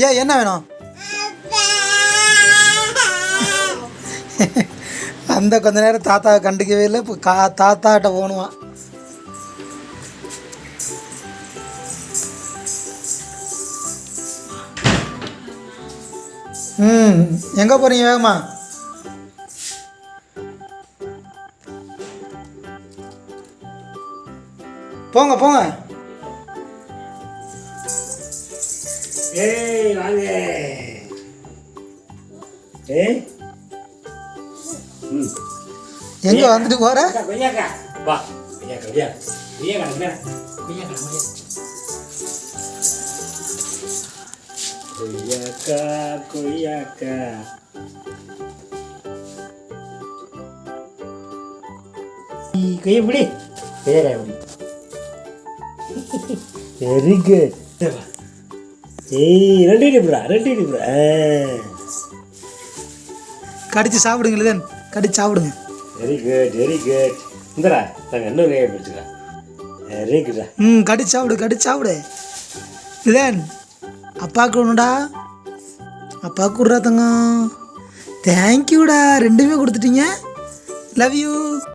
ஏன் என்ன வேணும்? அந்த கொஞ்ச நேரம் தாத்தாவை கண்டுக்கவே இல்லை. இப்போ தாத்தாட்ட போகணுவான். எங்கே போகிறீங்க வேகமா? போங்க போங்க. ஏய் வாங்க. ஏய் எங்கே வந்துட்டு போகிற? கொய்யாக்கா வா. கொய்யாக்கா கொய்யாக்கா கொய்யாக்கா கொய்யாக்கா கொய்யாக்கா. கையை பிடி. கொய்யாக்கா பிடி. Very good. ஏய் ரெண்டு இடிப்புடா. கடிச்சு சாப்பிடுங்களேன், கடிச்சு சாப்பிடுங்க. Very good. இந்தடா நாங்கள் இன்னும் கையை பிடிச்சிக்கலாம். வெரி குட்டா. கடிச்சு சாப்பிடு. இதேன் அப்பாவுக்கு ஒன்றுடா. அப்பாவுக்கு விட்றா தங்கம். தேங்க்யூடா, ரெண்டுமே கொடுத்துட்டீங்க. Love you.